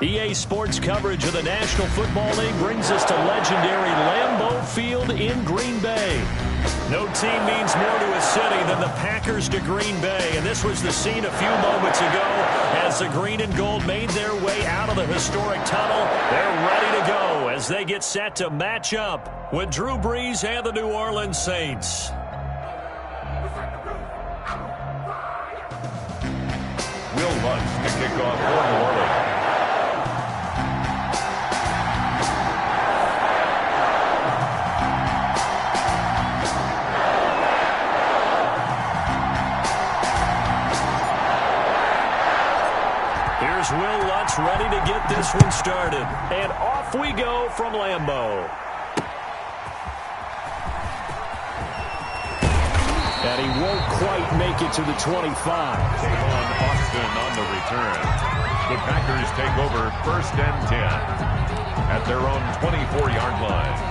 EA Sports coverage of the National Football League brings us to legendary Lambeau Field in Green Bay. No team means more to a city than the Packers to Green Bay, and this was the scene a few moments ago as the green and gold made their way out of the historic tunnel. They're ready to go as they get set to match up with Drew Brees and the New Orleans Saints. Will Lutz to kick off for New Orleans. Here's Will Lutz ready to get this one started. And off we go from Lambeau. And he won't quite make it to the 25. Tavon Austin on the return. The Packers take over 1st and 10 at their own 24-yard line.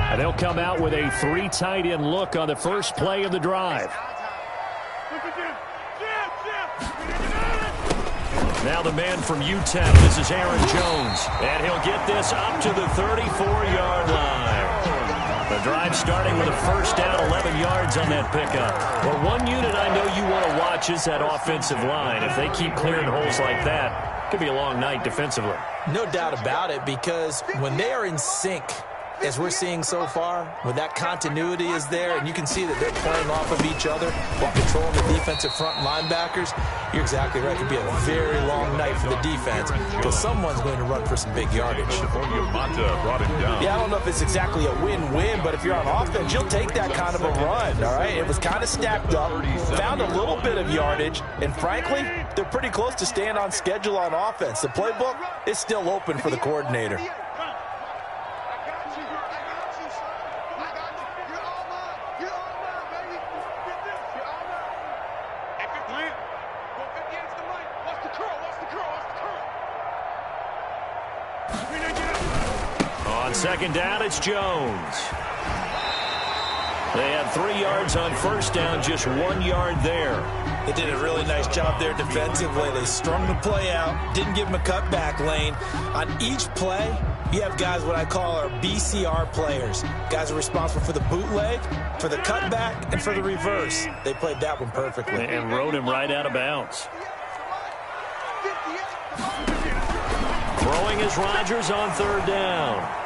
And they'll come out with a 3 tight end look on the first play of the drive. Now the man from UTEP, this is Aaron Jones. And he'll get this up to the 34-yard line. The drive starting with a first down, 11 yards on that pickup. Well, one unit I know you want to watch is that offensive line. If they keep clearing holes like that, it could be a long night defensively. No doubt about it, because when they are in sync, as we're seeing so far, when that continuity is there and you can see that they're playing off of each other while controlling the defensive front linebackers, you're exactly right. It could be a very long night for the defense because someone's going to run for some big yardage. Brought it down. Yeah, I don't know if it's exactly a win-win, but if you're on offense, you'll take that kind of a run, all right? It was kind of stacked up, found a little bit of yardage, and frankly, they're pretty close to staying on schedule on offense. The playbook is still open for the coordinator. On second down, it's Jones. They had 3 yards on first down, just 1 yard there. They did a really nice job there defensively. They strung the play out, didn't give him a cutback lane. On each play, you have guys what I call our BCR players. Guys are responsible for the bootleg, for the cutback, and for the reverse. They played that one perfectly. And rode him right out of bounds. Throwing is Rodgers on third down.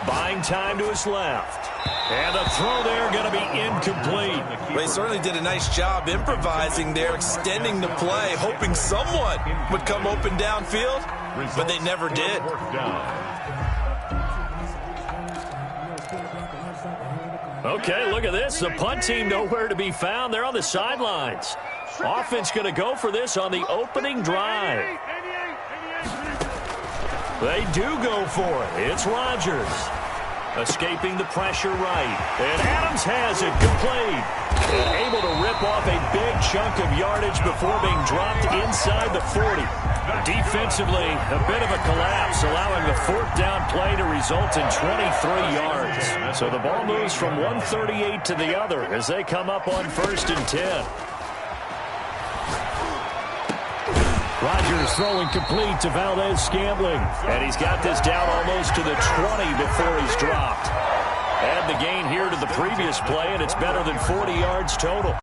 Buying time to his left. And the throw there going to be incomplete. Well, he certainly did a nice job improvising there, extending the play, hoping someone would come open downfield, but they never did. Okay, look at this. The punt team nowhere to be found. They're on the sidelines. Offense going to go for this on the opening drive. They do go for it. It's Rodgers. Escaping the pressure right. And Adams has it complete. And able to rip off a big chunk of yardage before being dropped inside the 40. Defensively, a bit of a collapse, allowing the 4th down play to result in 23 yards. So the ball moves from 138 to the other as they come up on 1st and 10. Rodgers throwing complete to Valdez-Scantling. And he's got this down almost to the 20 before he's dropped. Add the gain here to the previous play, and it's better than 40 yards total.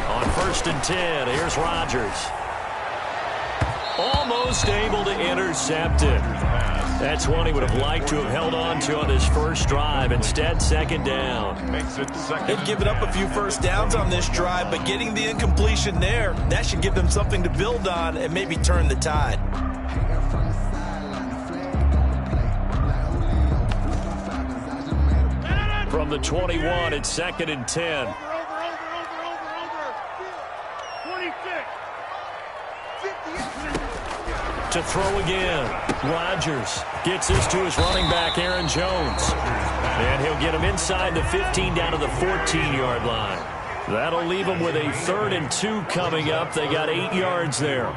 On 1st and 10, here's Rodgers. Almost able to intercept it. That's one he would have liked to have held on to on his first drive. Instead, 2nd down. They've given up a few first downs on this drive, but getting the incompletion there, that should give them something to build on and maybe turn the tide. From the 21, it's 2nd and 10. To throw again. Rodgers gets this to his running back, Aaron Jones. And he'll get him inside the 15 down to the 14-yard line. That'll leave him with a 3rd and 2 coming up. They got 8 yards there.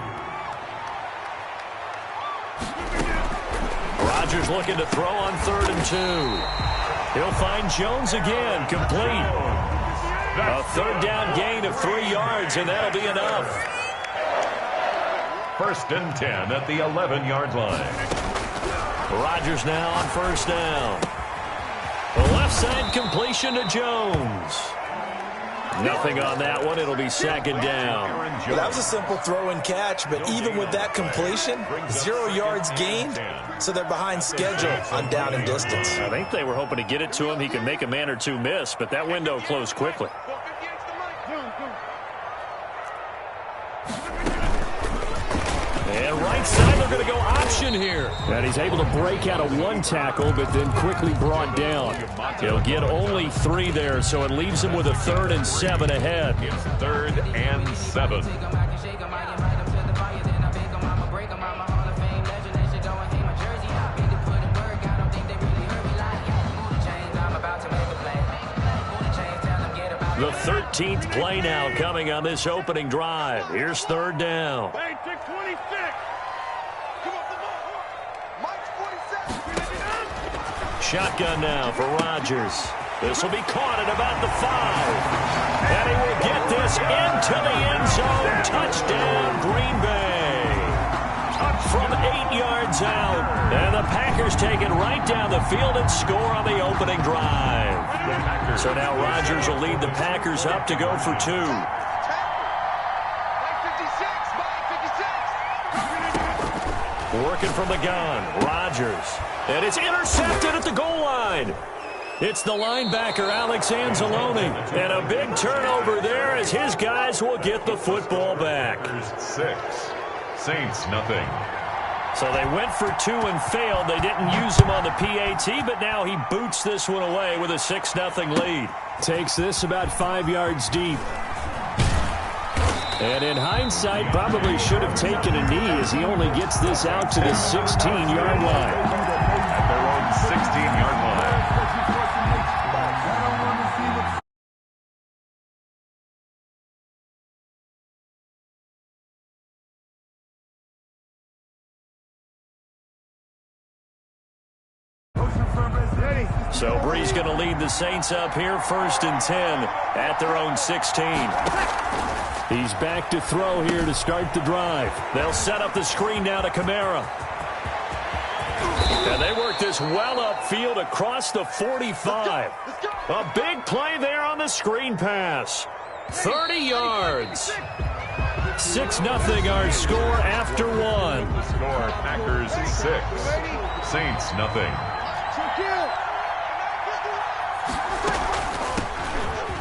Rodgers looking to throw on 3rd and 2. He'll find Jones again, complete. A 3rd down gain of 3 yards, and that'll be enough. 1st and 10 at the 11-yard line. Rodgers now on 1st down. The left side completion to Jones. Nothing on that one. It'll be 2nd down. Well, that was a simple throw and catch, but even with that completion, 0 yards gained, so they're behind schedule on down and distance. I think they were hoping to get it to him. He could make a man or two miss, but that window closed quickly. And right side, they're going to go option here. And he's able to break out of 1 tackle, but then quickly brought down. He'll get only 3 there, so it leaves him with a 3rd and 7 ahead. It's 3rd and 7. The 13th play now coming on this opening drive. Here's 3rd down. Shotgun now for Rodgers. This will be caught at about the 5. And he will get this into the end zone. Touchdown, Green Bay. From 8 yards out. And the Packers take it right down the field and score on the opening drive. So now Rodgers will lead the Packers up to go for 2. Working from the gun, Rodgers. And it's intercepted at the goal line. It's the linebacker, Alex Anzalone. And a big turnover there as his guys will get the football back. 6. Saints, nothing. So they went for 2 and failed. They didn't use him on the PAT, but now he boots this one away with a 6-0 lead. Takes this about 5 yards deep. And in hindsight, probably should have taken a knee as he only gets this out to the 16-yard line. At their own 16-yard line. So Brees going to lead the Saints up here, 1st and 10 at their own 16. He's back to throw here to start the drive. They'll set up the screen now to Kamara. And they work this well upfield across the 45. A big play there on the screen pass. 30 yards. 6-0 our score after 1. The score, Packers 6. Saints nothing.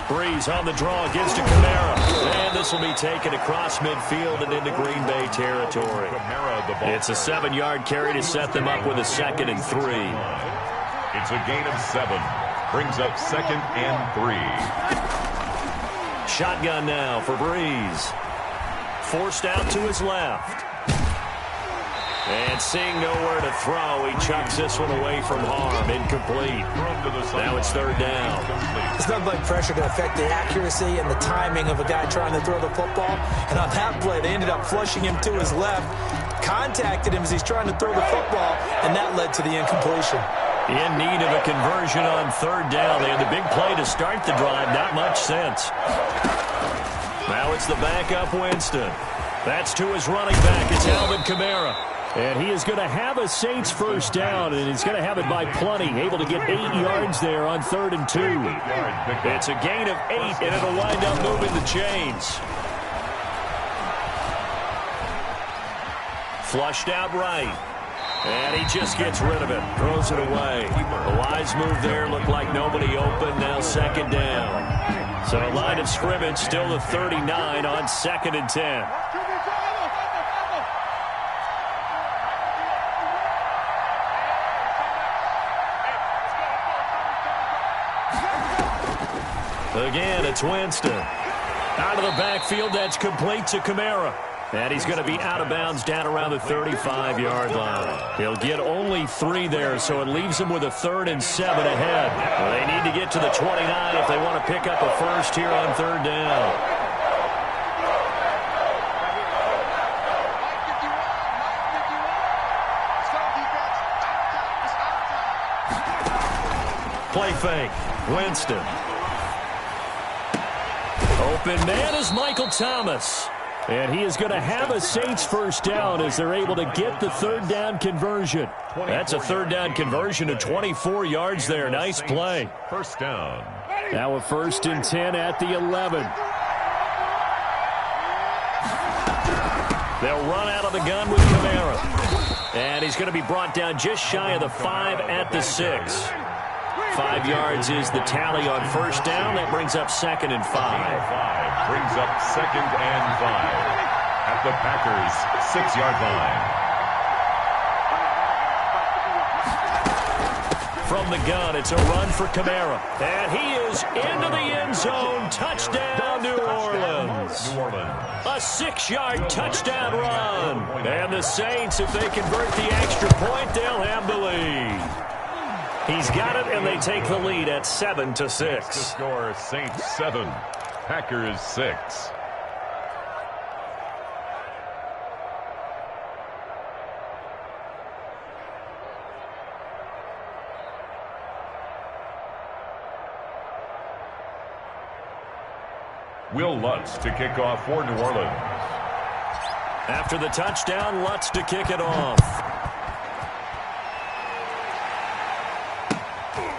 Brees on the draw, gives to Kamara. And this will be taken across midfield and into Green Bay territory. It's a 7-yard carry to set them up with a 2nd and 3. It's a gain of 7. Brings up 2nd and 3. Shotgun now for Brees. Forced out to his left. And seeing nowhere to throw, he chucks this one away from harm. Incomplete. Now it's 3rd down. It's nothing like pressure to affect the accuracy and the timing of a guy trying to throw the football. And on that play, they ended up flushing him to his left, contacted him as he's trying to throw the football, and that led to the incompletion. In need of a conversion on 3rd down. They had the big play to start the drive. Not much sense. Now it's the backup Winston. That's to his running back. It's Alvin Kamara. And he is going to have a Saints 1st down, and he's going to have it by plenty. Able to get 8 yards there on 3rd and 2. It's a gain of 8, and it'll wind up moving the chains. Flushed out right. And he just gets rid of it. Throws it away. A wise move there. Looked like nobody open. Now 2nd down. So a line of scrimmage, still the 39 on 2nd and 10. Again, it's Winston. Out of the backfield, that's complete to Kamara. And he's going to be out of bounds down around the 35-yard line. He'll get only 3 there, so it leaves him with a 3rd and 7 ahead. Well, they need to get to the 29 if they want to pick up a first here on 3rd down. Play fake. Winston. Open man is Michael Thomas. And he is going to have a Saints first down as they're able to get the 3rd down conversion. That's a 3rd down conversion of 24 yards there. Nice play. First down. Now a 1st and 10 at the 11. They'll run out of the gun with Kamara. And he's going to be brought down just shy of the 5 at the 6. 5 yards is the tally on first down. That brings up 2nd and 5. Brings up 2nd and 5 at the Packers' 6-yard line. From the gun, it's a run for Kamara. And he is into the end zone. Touchdown, New Orleans. A 6-yard touchdown run. And the Saints, if they convert the extra point, they'll have the lead. He's got it, and they take the lead at 7-6. The score, Saints 7, Packers 6. Will Lutz to kick off for New Orleans. After the touchdown, Lutz to kick it off.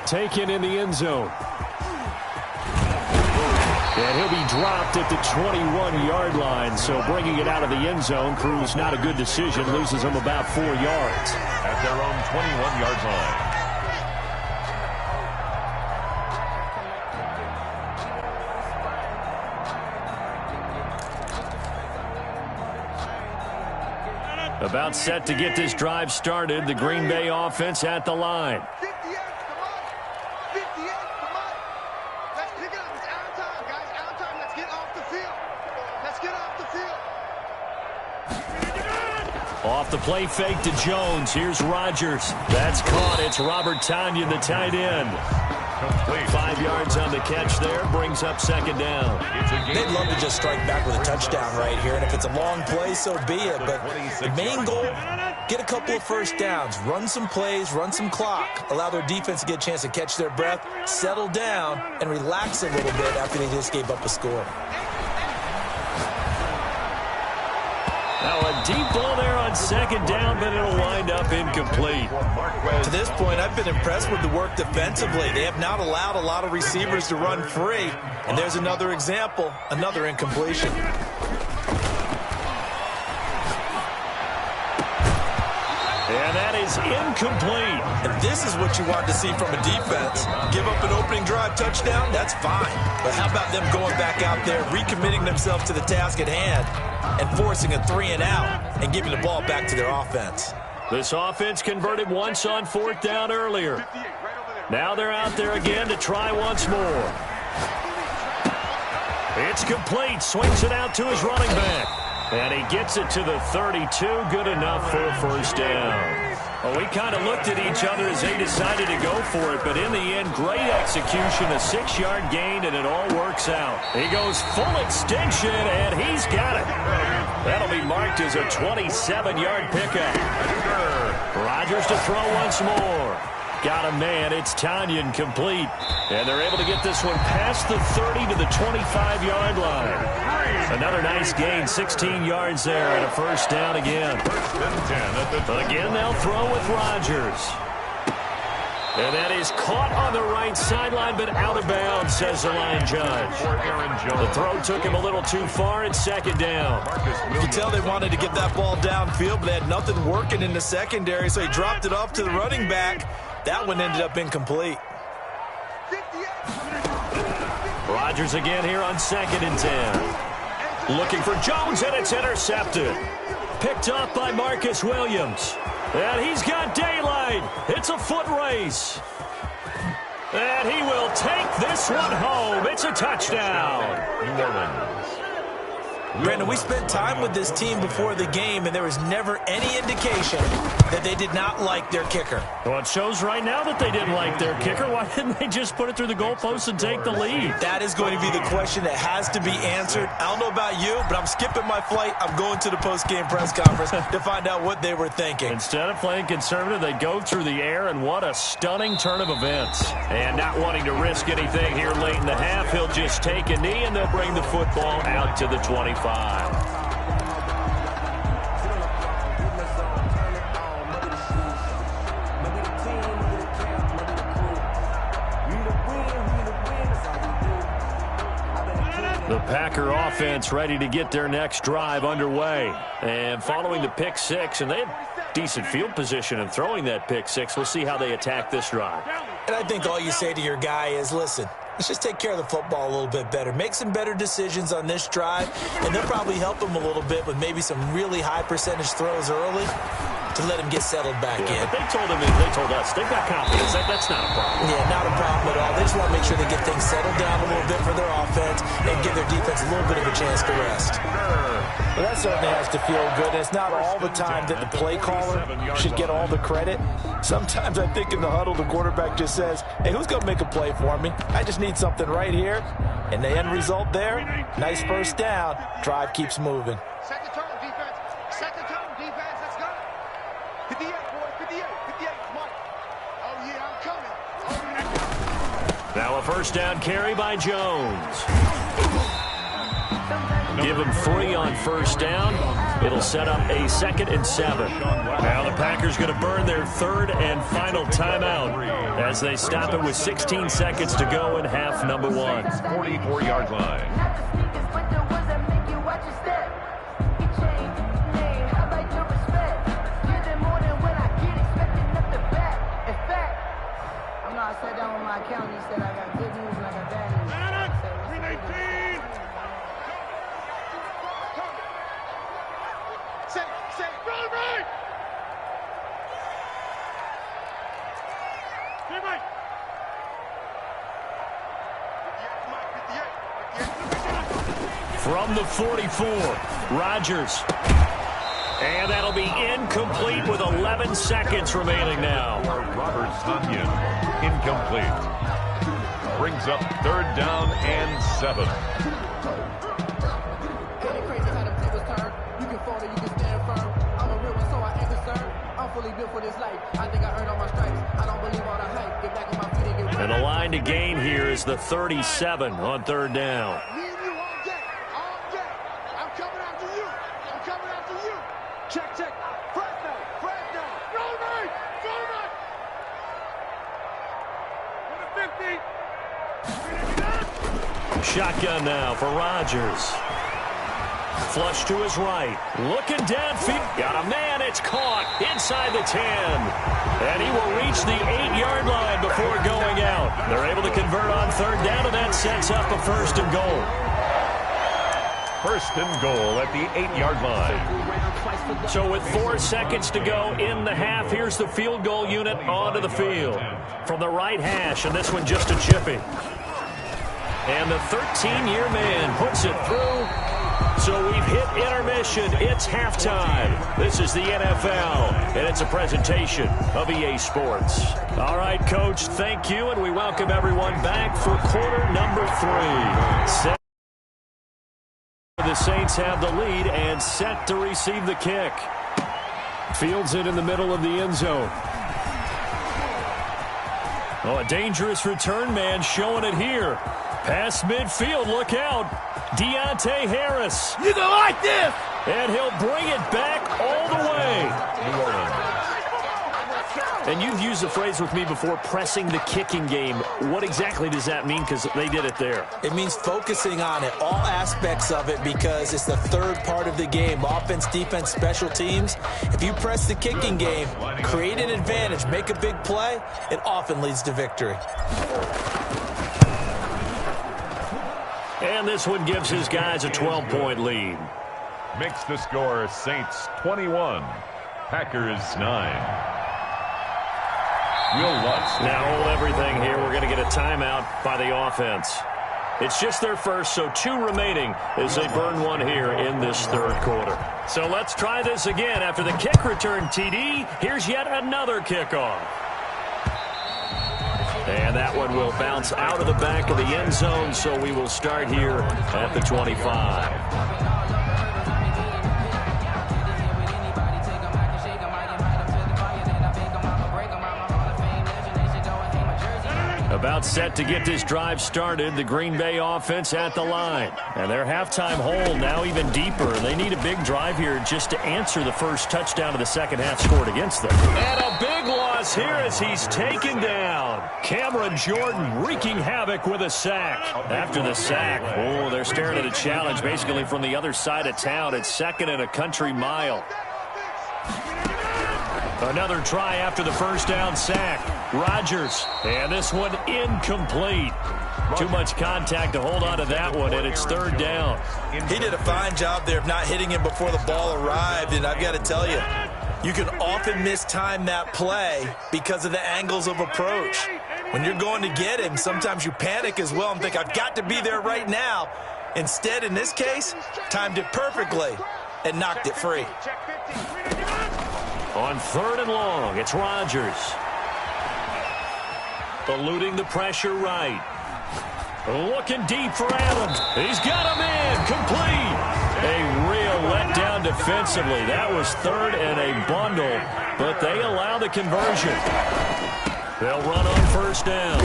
Taken in the end zone. And he'll be dropped at the 21-yard line, so bringing it out of the end zone proves not a good decision, loses him about 4 yards. At their own 21-yard line. About set to get this drive started, the Green Bay offense at the line. Off the play fake to Jones. Here's Rodgers. That's caught. It's Robert Tonyan, the tight end. 5 yards on the catch there. Brings up 2nd down. They'd love to just strike back with a touchdown right here. And if it's a long play, so be it. But the main goal, get a couple of first downs. Run some plays, run some clock. Allow their defense to get a chance to catch their breath, settle down, and relax a little bit after they just gave up a score. Now a deep ball there on 2nd down, but it'll wind up incomplete. To this point, I've been impressed with the work defensively. They have not allowed a lot of receivers to run free. And there's another example, another incompletion. And that is incomplete. And this is what you want to see from a defense. Give up an opening drive touchdown, that's fine. But how about them going back out there, recommitting themselves to the task at hand, and forcing a 3 and out and giving the ball back to their offense. This offense converted once on 4th down earlier. Now they're out there again to try once more. It's complete. Swings it out to his running back. And he gets it to the 32. Good enough for a first down. Well, we kind of looked at each other as they decided to go for it, but in the end, great execution, a 6-yard gain, and it all works out. He goes full extension, and he's got it. That'll be marked as a 27-yard pickup. Rodgers to throw once more. Got a man. It's Tonyan complete. And they're able to get this one past the 30 to the 25-yard line. Another nice gain, 16 yards there, and a first down again. Again, they'll throw with Rodgers. And that is caught on the right sideline, but out of bounds, says the line judge. The throw took him a little too far. It's 2nd down. You can tell they wanted to get that ball downfield, but they had nothing working in the secondary, so he dropped it off to the running back. That one ended up incomplete. Rodgers again here on 2nd and 10. Looking for Jones, and it's intercepted. Picked up by Marcus Williams. And he's got daylight. It's a foot race. And he will take this one home. It's a touchdown. New Orleans. Brandon, we spent time with this team before the game, and there was never any indication that they did not like their kicker. Well, it shows right now that they didn't like their kicker. Why didn't they just put it through the goalpost and take the lead? That is going to be the question that has to be answered. I don't know about you, but I'm skipping my flight. I'm going to the post-game press conference to find out what they were thinking. Instead of playing conservative, they go through the air, and what a stunning turn of events. And not wanting to risk anything here late in the half, he'll just take a knee, and they'll bring the football out to the 25. The Packer offense ready to get their next drive underway. And following the pick six, and they had decent field position in throwing that pick six. We'll see how they attack this drive. And I think all you say to your guy is, listen, let's just take care of the football a little bit better. Make some better decisions on this drive, and they'll probably help him a little bit with maybe some really high percentage throws early to let him get settled back in. But they told us they've got confidence. That's not a problem. Yeah, not a problem at all. They just want to make sure they get things settled down a little bit for their offense and give their defense a little bit of a chance to rest. Well, that certainly has to feel good. And it's not all the time that the play caller should get all the credit. Sometimes I think in the huddle, the quarterback just says, hey, who's going to make a play for me? I just need something right here. And the end result there, nice first down. Drive keeps moving. Second turn, defense. Second turn, defense. Let's go. 58, boys. 58. 58. Mark. Oh, yeah, I'm coming. Oh, yeah. Now a first down carry by Jones. Give him 3 on first down. It'll set up a 2nd and 7. Now the Packers going to burn their 3rd and final timeout as they stop it with 16 seconds to go in half number 1. 44-yard line. I sat down with my accountant. He said I got good news and I got bad news. 319. Say, run right. Stay right. 58. From the 44, Rodgers. And that'll be incomplete with 11 seconds remaining now. Robert Tonyan, incomplete. Brings up 3rd down and 7. Ain't it crazy how the tables turn? You can fall or you can stand firm. I'm a real one, so I ain't concerned. I'm fully built for this life. I think I earned all my stripes. I don't believe all the hype. Get back on my feet and get And the line to gain here is the 37 on 3rd down. Me and you all day. All day. I'm coming after you. I'm coming after you. Check. Fresno. Go right. For the 50. Shotgun now for Rodgers. Flush to his right. Looking downfield. Got a man. It's caught inside the 10. And he will reach the 8-yard line before going out. They're able to convert on 3rd down, and that sets up a 1st and goal. 1st and goal at the 8-yard line. So with 4 seconds to go in the half, here's the field goal unit onto the field. From the right hash, and this one just a chippy. And the 13-year man puts it through. So we've hit intermission. It's halftime. This is the NFL, and it's a presentation of EA Sports. All right, Coach, thank you, and we welcome everyone back for quarter number 3. The Saints have the lead and set to receive the kick. Fields it in the middle of the end zone. Oh, a dangerous return man showing it here. Past midfield, look out. Deontay Harris. You gonna like this? And he'll bring it back all the way. And you've used the phrase with me before, pressing the kicking game. What exactly does that mean? Because they did it there. It means focusing on it, all aspects of it, because it's the 3rd part of the game. Offense, defense, special teams. If you press the kicking game, create an advantage, make a big play, it often leads to victory. And this one gives his guys a 12-point lead. Makes the score Saints 21, Packers 9. Will Lutz. Now hold everything here. We're going to get a timeout by the offense. It's just their first, so 2 remaining as they burn one here in this third quarter. So let's try this again. After the kick return TD, here's yet another kickoff. And that one will bounce out of the back of the end zone, so we will start here at the 25. About set to get this drive started, the Green Bay offense at the line. And their halftime hole now even deeper. They need a big drive here just to answer the first touchdown of the second half scored against them. And a big loss here as he's taken down. Cameron Jordan wreaking havoc with a sack. After the sack, oh, they're staring at a challenge basically from the other side of town. It's 2nd and a country mile. Another try after the first down sack. Rodgers, and this one incomplete. Too much contact to hold on to that one, and it's 3rd down. He did a fine job there of not hitting him before the ball arrived, and I've got to tell you, you can often mistime that play because of the angles of approach. When you're going to get him, sometimes you panic as well and think, I've got to be there right now. Instead, in this case, timed it perfectly and knocked it free. On 3rd and long, it's Rodgers. Eluding the pressure right. Looking deep for Adams. He's got him in. Complete. A real letdown defensively. That was 3rd and a bundle, but they allow the conversion. They'll run on 1st down.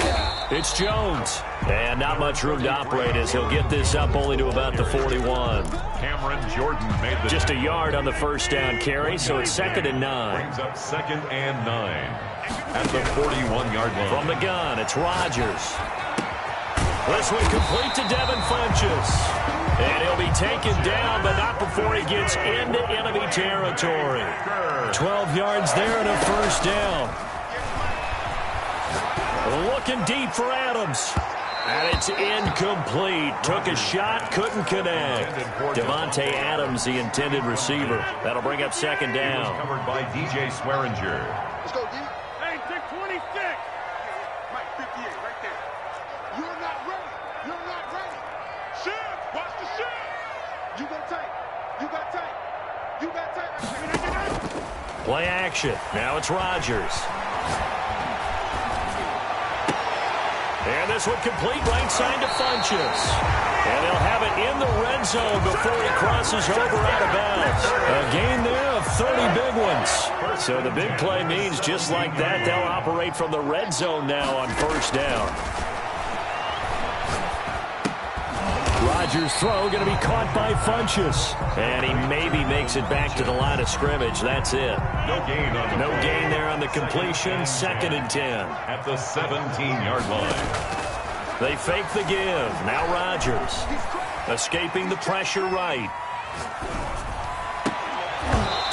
It's Jones. And not much room to operate as he'll get this up only to about the 41. Cameron Jordan made the just a yard on the 1st down carry, so it's 2nd and 9. Brings up 2nd and 9 at the 41-yard line. From the gun, it's Rodgers. This one complete to Devin Funchess. And he'll be taken down, but not before he gets into enemy territory. 12 yards there and a 1st down. Looking deep for Adams. And it's incomplete. Took a shot, couldn't connect. Devontae Adams, the intended receiver. That'll bring up 2nd down. Covered by DJ Swearinger. Let's go, D. Hey, take 26. Mike, 58, right there. You're not ready. You're not ready. Shoot. Watch the shoot. You got tight. You got tight. You got tight. Play action. Now it's Rodgers. And this one complete right side to Funchess. And they'll have it in the red zone before he crosses over out of bounds. A gain there of 30 big ones. So the big play means just like that, they'll operate from the red zone now on 1st down. Rodgers' throw going to be caught by Funchess. And he maybe makes it back to the line of scrimmage. That's it. No gain there on the completion. 2nd and 10. At the 17-yard line. They fake the give. Now Rodgers. Escaping the pressure right.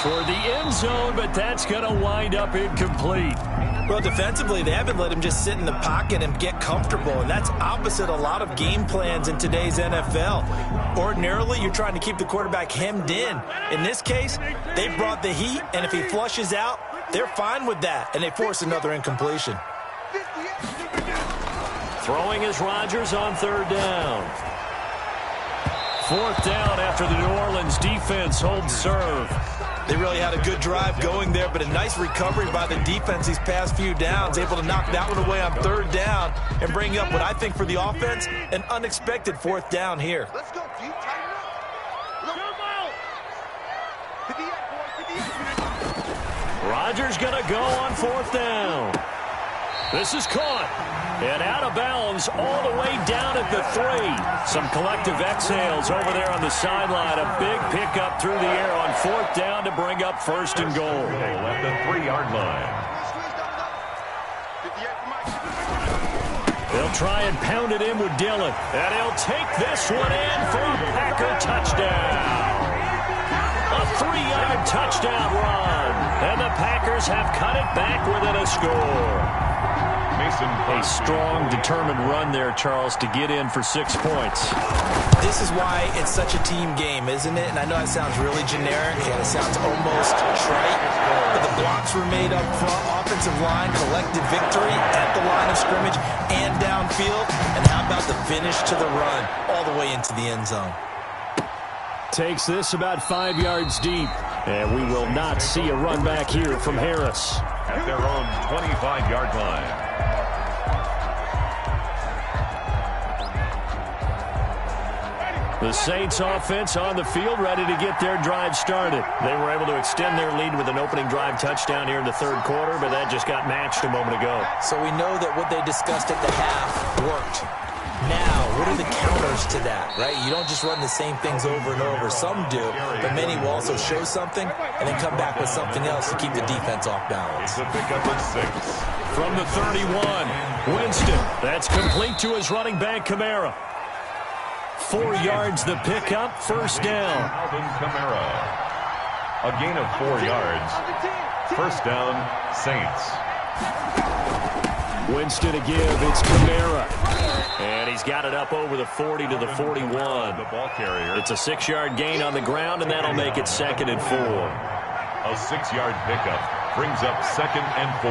Toward the end zone, but that's going to wind up incomplete. Well, defensively, they haven't let him just sit in the pocket and get comfortable, and that's opposite a lot of game plans in today's NFL. Ordinarily, you're trying to keep the quarterback hemmed in. In this case, they brought the heat, and if he flushes out, they're fine with that, and they force another incompletion. Throwing is Rodgers on 3rd down. 4th down after the New Orleans defense holds serve. They really had a good drive going there, but a nice recovery by the defense these past few downs, able to knock that one away on 3rd down and bring up what I think for the offense, an unexpected 4th down here. Let's go, G. Tighten up. Look. Come out. 58, boys. 58. Rodgers going to go on 4th down. This is caught. And out of bounds all the way down at the 3. Some collective exhales over there on the sideline. A big pickup through the air on 4th down to bring up 1st and goal. At the 3-yard line. They'll try and pound it in with Dillon. And he'll take this one in for a Packer touchdown. A 3-yard touchdown run. And the Packers have cut it back within a score. A strong, determined run there, Charles, to get in for 6 points. This is why it's such a team game, isn't it? And I know that sounds really generic and it sounds almost trite, but the blocks were made up front, offensive line, collective victory at the line of scrimmage and downfield. And how about the finish to the run all the way into the end zone? Takes this about 5 yards deep, and we will not see a run back here from Harris. At their own 25-yard line. The Saints offense on the field, ready to get their drive started. They were able to extend their lead with an opening drive touchdown here in the third quarter, but that just got matched a moment ago. So we know that what they discussed at the half worked. Now, what are the counters to that, right? You don't just run the same things over and over. Some do, but many will also show something and then come back with something else to keep the defense off balance. It's a pickup of 6. From the 31, Winston. That's complete to his running back, Kamara. 4 yards the pickup, first down. Alvin Kamara. A gain of 4 yards. First down, Saints. Winston to give, it's Kamara. And he's got it up over the 40 to the 41. The ball carrier. It's a 6-yard gain on the ground, and that'll make it 2nd and 4. A 6-yard pickup brings up 2nd and 4.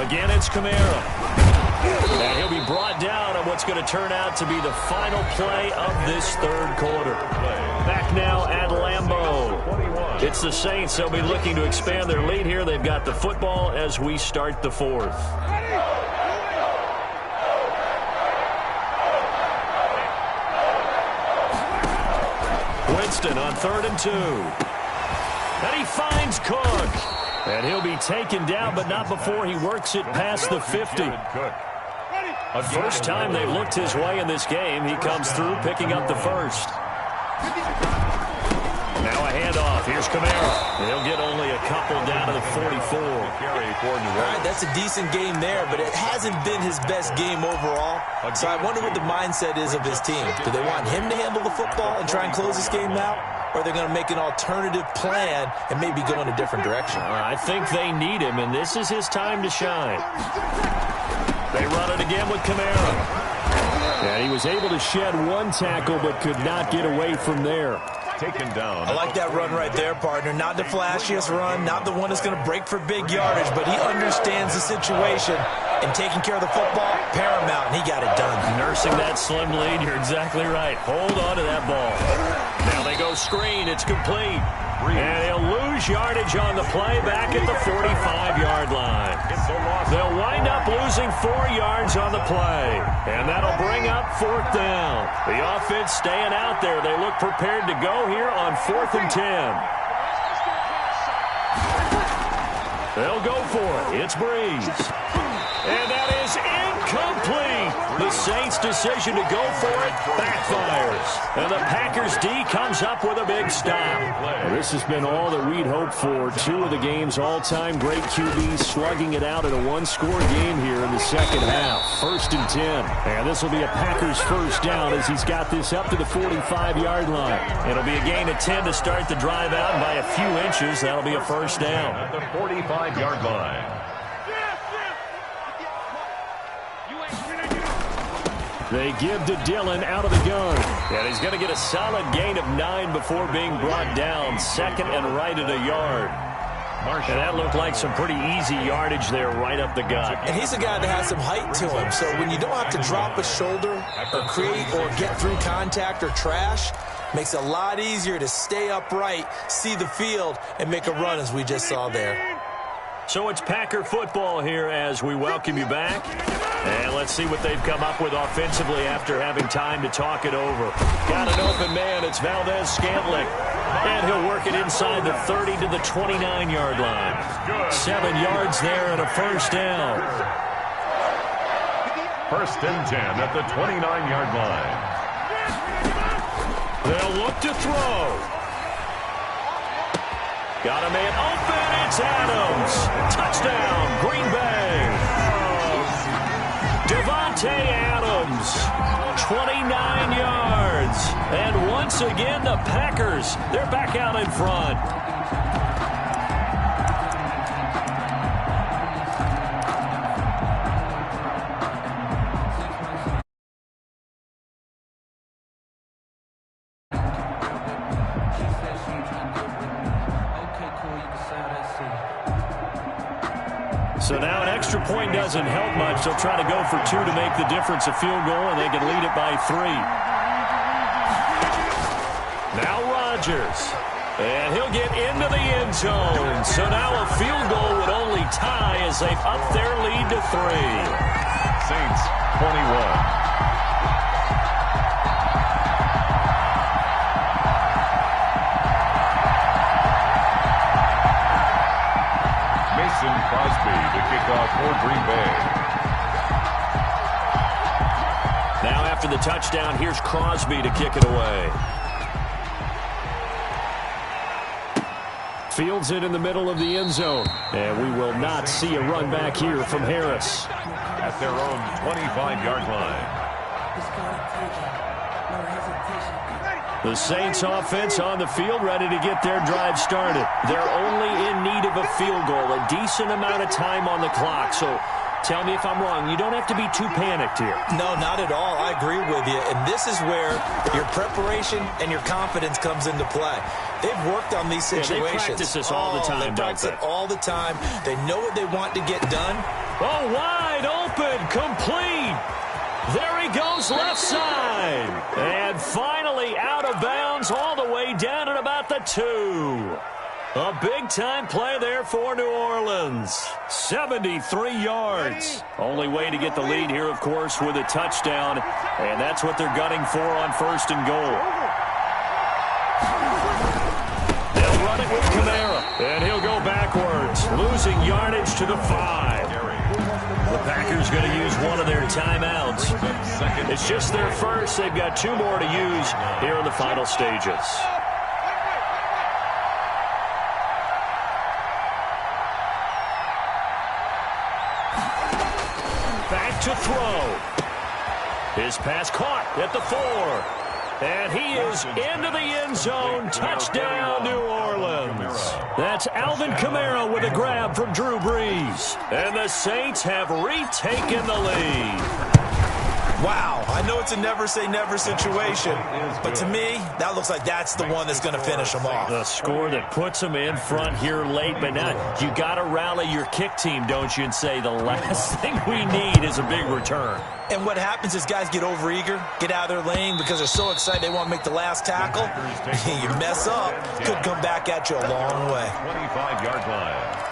Again, it's Kamara. And he'll be brought down on what's going to turn out to be the final play of this third quarter. Back now at Lambeau. It's the Saints. They'll be looking to expand their lead here. They've got the football as we start the fourth. Winston on 3rd and 2. And he finds Cook. And he'll be taken down, but not before he works it past the 50. First time they've looked his way in this game. He comes through, picking up the first. Now a handoff. Here's Kamara. He'll get only a couple down to the 44. All right, that's a decent game there, but it hasn't been his best game overall. So I wonder what the mindset is of his team. Do they want him to handle the football and try and close this game out? Or they're going to make an alternative plan and maybe go in a different direction? I think they need him, and this is his time to shine. They run it again with Kamara. And he was able to shed 1 tackle, but could not get away from there. Taken down. I like that run right there, partner. Not the flashiest run, not the one that's going to break for big yardage, but he understands the situation. And taking care of the football, paramount, and he got it done. Nursing that slim lead, you're exactly right. Hold on to that ball. Now they go screen, it's complete. And he'll lose yardage on the play back at the 45-yard line. They'll wind up losing 4 yards on the play. And that'll bring up 4th down. The offense staying out there. They look prepared to go here on 4th and 10. They'll go for it. It's Breeze. And that is incomplete. The Saints' decision to go for it backfires. And the Packers D comes up with a big stop. Well, this has been all that we'd hoped for. 2 of the game's all-time great QBs slugging it out in a 1-score game here in the second half. 1st and 10. And this will be a Packers first down as he's got this up to the 45-yard line. It'll be a gain of 10 to start the drive out, and by a few inches, that'll be a first down. At the 45-yard line. They give to Dillon out of the gun. And he's going to get a solid gain of 9 before being brought down. 2nd and right at a yard. And that looked like some pretty easy yardage there right up the gut. And he's a guy that has some height to him. So when you don't have to drop a shoulder or create or get through contact or trash, makes it a lot easier to stay upright, see the field, and make a run as we just saw there. So it's Packer football here as we welcome you back. And let's see what they've come up with offensively after having time to talk it over. Got an open man. It's Valdez-Scantling. And he'll work it inside the 30 to the 29-yard line. 7 yards there and a first down. 1st and 10 at the 29-yard line. They'll look to throw. Got a man open. It's Adams. Touchdown, Green Bay. Devontae Adams, 29 yards. And once again, the Packers, they're back out in front. So now an extra point doesn't help much. They'll try to go for 2 to make the difference a field goal, and they can lead it by 3. Now Rodgers. And he'll get into the end zone. So now a field goal would only tie as they up their lead to 3. Saints 21. Crosby to kick off for Green Bay. Now after the touchdown, here's Crosby to kick it away. Fields it in the middle of the end zone. And we will not see a run back here from Harris. At their own 25-yard line. The Saints offense on the field, ready to get their drive started. They're only in need of a field goal, a decent amount of time on the clock. So tell me if I'm wrong. You don't have to be too panicked here. No, not at all. I agree with you. And this is where your preparation and your confidence comes into play. They've worked on these situations. Yeah, they practice this all the time, They practice it all the time. They know what they want to get done. Oh, wide open, complete. There he goes, left side. And finally out of bounds all the way down at about the 2. A big-time play there for New Orleans. 73 yards. Only way to get the lead here, of course, with a touchdown. And that's what they're gunning for on 1st and goal. They'll run it with Kamara. And he'll go backwards, losing yardage to the 5. The Packers going to use one of their timeouts. It's just their first. They've got 2 more to use here in the final stages. Back to throw. His pass caught at the 4. And he is into the end zone. Touchdown, New Orleans. That's Alvin Kamara with a grab from Drew Brees. And the Saints have retaken the lead. Wow, I know it's a never-say-never situation, but to me, that looks like that's the one that's going to finish them off. The score that puts them in front here late, but now you got to rally your kick team, don't you, and say the last thing we need is a big return. And what happens is guys get overeager, get out of their lane because they're so excited they want to make the last tackle. You mess up, could come back at you a long way. 25-yard line.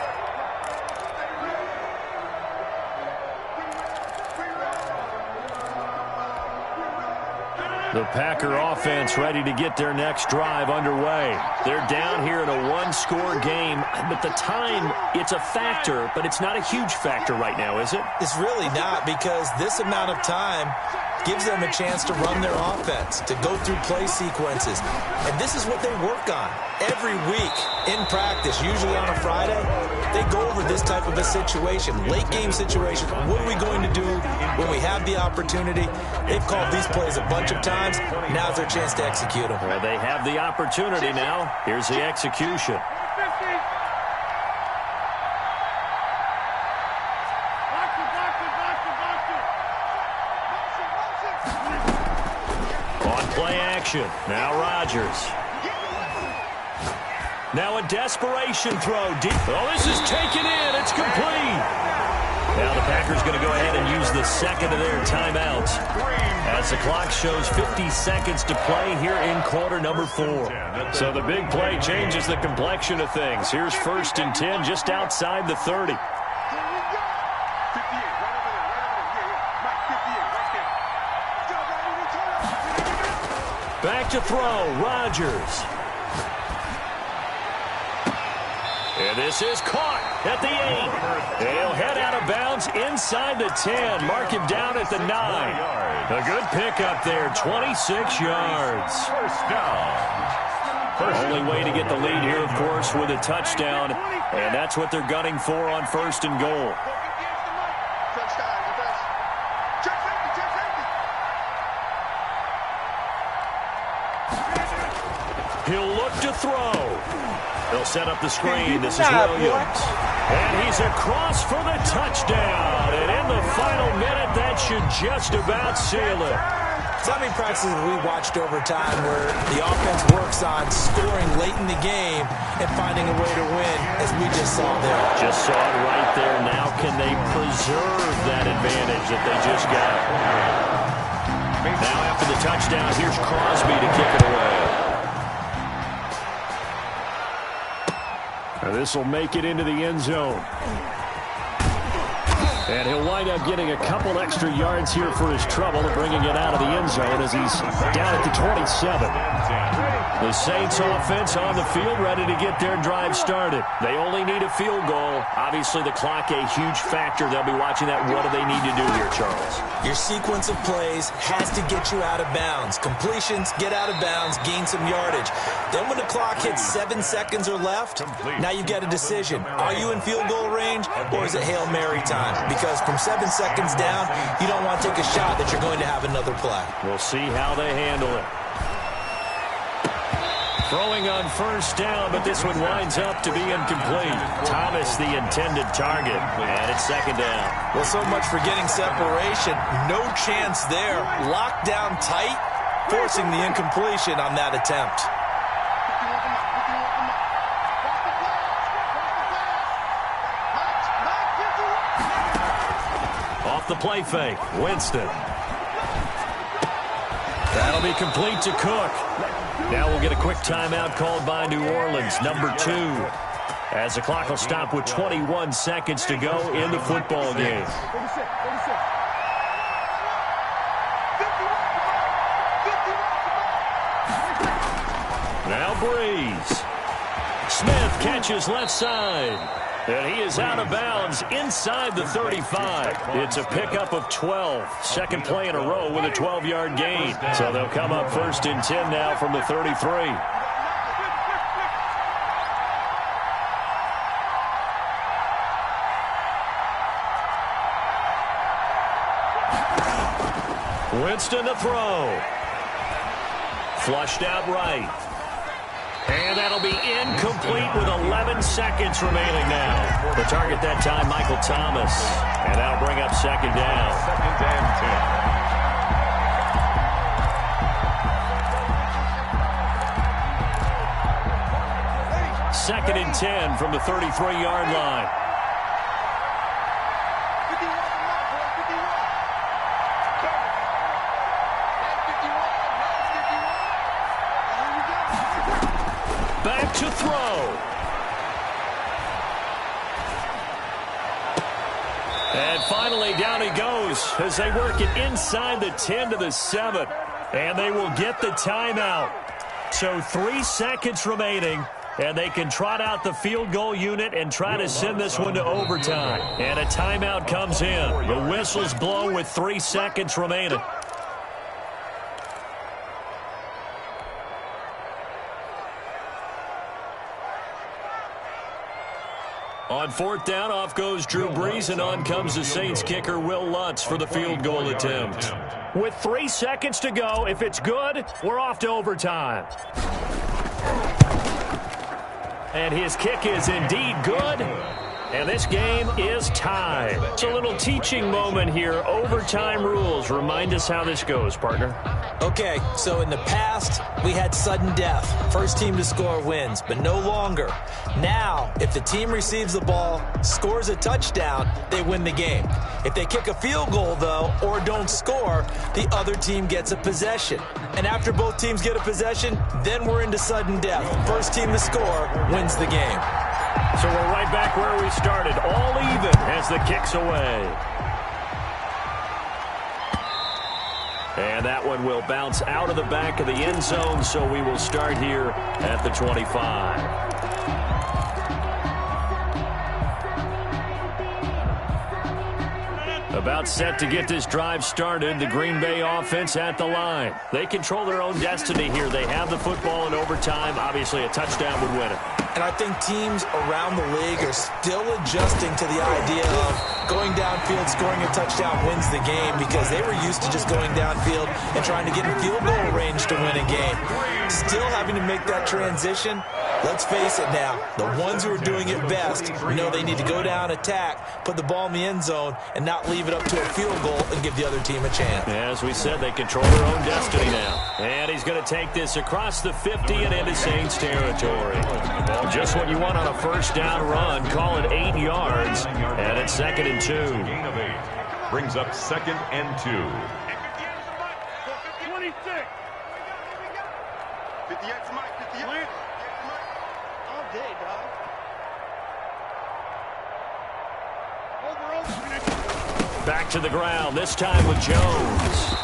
The Packer offense ready to get their next drive underway. They're down here in a 1-score game, but the time, it's a factor, but it's not a huge factor right now, is it? It's really not, because this amount of time gives them a chance to run their offense, to go through play sequences. And this is what they work on every week in practice, usually on a Friday. They go over this type of a situation, late game situation. What are we going to do when we have the opportunity? They've called these plays a bunch of times. Now's their chance to execute them. Well, they have the opportunity now. Here's the execution. On play action. Now Rodgers. Now a desperation throw. Deep. Oh, this is taken in. It's complete. Now the Packers going to go ahead and use the second of their timeouts as the clock shows 50 seconds to play here in quarter number 4. So the big play changes the complexion of things. Here's 1st and 10 just outside the 30. Back to throw. Rodgers. And this is caught at the 8. He'll head out of bounds inside the 10. Mark him down at the 9. A good pickup there, 26 yards. First down. Only way to get the lead here, of course, with a touchdown. And that's what they're gunning for on 1st and goal. Back to throw. They'll set up the screen. This is Williams. And he's across for the touchdown. And in the final minute, that should just about seal it. So how many practices have we watched over time where the offense works on scoring late in the game and finding a way to win, as we just saw there? Just saw it right there. Now can they preserve that advantage that they just got? Now after the touchdown, here's Crosby to kick it away. And this will make it into the end zone. And he'll wind up getting a couple extra yards here for his trouble and bringing it out of the end zone as he's down at the 27. The Saints offense on the field ready to get their drive started. They only need a field goal. Obviously, the clock a huge factor. They'll be watching that. What do they need to do here, Charles? Your sequence of plays has to get you out of bounds. Completions, get out of bounds, gain some yardage. Then when the clock hits 7 seconds or left, now you get a decision. Are you in field goal range or is it Hail Mary time? Because from 7 seconds down, you don't want to take a shot that you're going to have another play. We'll see how they handle it. Throwing on first down, but this one winds up to be incomplete. Thomas, the intended target, and it's second down. Well, so much for getting separation. No chance there. Locked down tight, forcing the incompletion on that attempt. Off the play fake, Winston. That'll be complete to Cook. Now we'll get a quick timeout called by New Orleans, number 2. As the clock will stop with 21 seconds to go in the football game. Now Breeze. Smith catches left side. And he is out of bounds inside the 35. It's a pickup of 12. Second play in a row with a 12-yard gain. So they'll come up first and 10 now from the 33. Winston to throw. Flushed out right. And that'll be incomplete with 11 seconds remaining now. The target that time, Michael Thomas. And that'll bring up second down. Second and 10. Second and 10 from the 33-yard line. Back to throw. And finally down he goes as they work it inside the 10 to the 7. And they will get the timeout. So 3 seconds remaining. And they can trot out the field goal unit and try to send this one to overtime. And a timeout comes in. The whistle's blown with 3 seconds remaining. On fourth down, off goes Drew Brees, and on comes the Saints kicker Will Lutz for the field goal attempt. With 3 seconds to go, if it's good, we're off to overtime. And his kick is indeed good. And this game is tied. It's a little teaching moment here. Overtime rules. Remind us how this goes, partner. Okay, so in the past, we had sudden death. First team to score wins, but no longer. Now, if the team receives the ball, scores a touchdown, they win the game. If they kick a field goal, though, or don't score, the other team gets a possession. And after both teams get a possession, then we're into sudden death. First team to score wins the game. So we're right back where we started, all even as the kick's away. And that one will bounce out of the back of the end zone, so we will start here at the 25. About set to get this drive started, the Green Bay offense at the line. They control their own destiny here. They have the football in overtime. Obviously, a touchdown would win it. And I think teams around the league are still adjusting to the idea of going downfield, scoring a touchdown wins the game, because they were used to just going downfield and trying to get in field goal range to win a game. Still having to make that transition. Let's face it now, the ones who are doing it best know they need to go down, attack, put the ball in the end zone, and not leave it up to a field goal and give the other team a chance. As we said, they control their own destiny now. And he's going to take this across the 50 and into Saints territory. Just what you want on a first down run. Call it 8 yards, and it's 2nd and 2. Gain of 8. Brings up 2nd and 2. 26. 58 Mike, 58. All day, dog. Back to the ground, this time with Jones.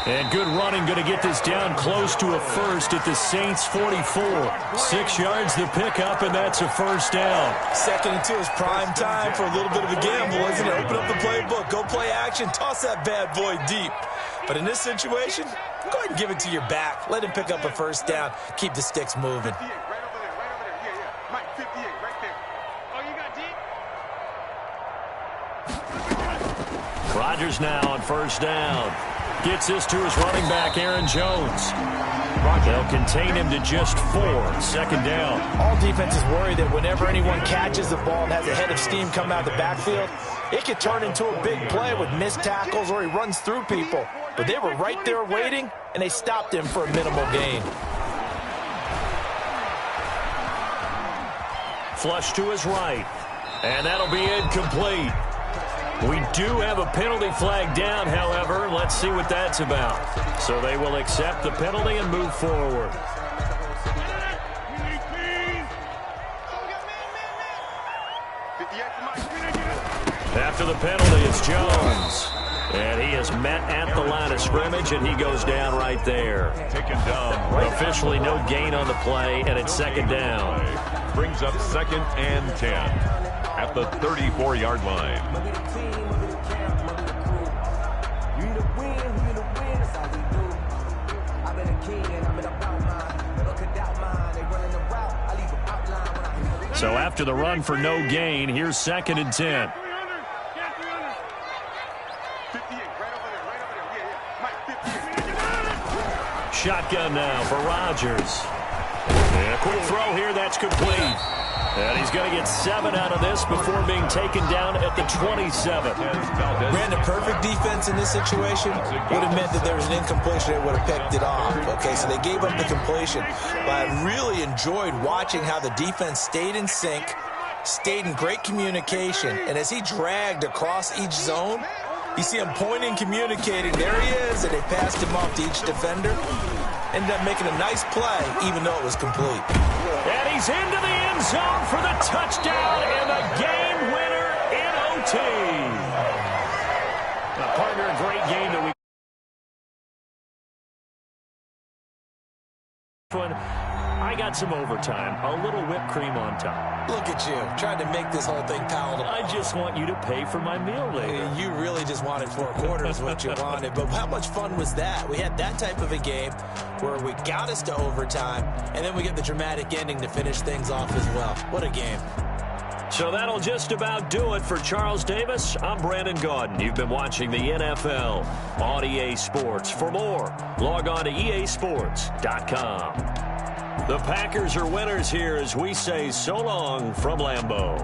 And good running, going to get this down close to a first at the Saints 44. 6 yards the pickup, and that's a first down. 2nd and 2 is prime time for a little bit of a gamble, isn't it? Open up the playbook, go play action, toss that bad boy deep. But in this situation, go ahead and give it to your back. Let him pick up a first down, keep the sticks moving. Right over there. Yeah. Mike, 58, right there. Oh, you got deep? Rodgers now on first down. Gets this to his running back, Aaron Jones. They'll contain him to just 4. 2nd down. All defenses worry that whenever anyone catches the ball and has a head of steam come out of the backfield, it could turn into a big play with missed tackles or he runs through people. But they were right there waiting, and they stopped him for a minimal gain. Flush to his right. And that'll be incomplete. We do have a penalty flag down, however. Let's see what that's about. So they will accept the penalty and move forward. After the penalty, it's Jones. And he is met at the line of scrimmage, and he goes down right there. Taken down. Officially no gain on the play, and it's 2nd down. Brings up 2nd and 10 at the 34-yard line. So after the run for no gain, here's 2nd and 10. Shotgun now for Rodgers. And a quick throw here, that's complete. And he's going to get 7 out of this before being taken down at the 27. Brandon, perfect defense in this situation would have meant that there was an incompletion. They would have picked it off. Okay, so they gave up the completion. But I really enjoyed watching how the defense stayed in sync, stayed in great communication, and as he dragged across each zone, you see him pointing, communicating. There he is, and they passed him off to each defender. Ended up making a nice play, even though it was complete. And he's into the end zone for the touchdown and the game winner in OT. Now, partner, a great game that we... I got some overtime, a little whipped cream on top. Look at you, trying to make this whole thing palatable. I just want you to pay for my meal later. You really just wanted 4 quarters what you wanted, but how much fun was that? We had that type of a game where we got us to overtime, and then we get the dramatic ending to finish things off as well. What a game. So that'll just about do it for Charles Davis. I'm Brandon Gaudin. You've been watching the NFL on EA Sports. For more, log on to easports.com. The Packers are winners here as we say so long from Lambeau.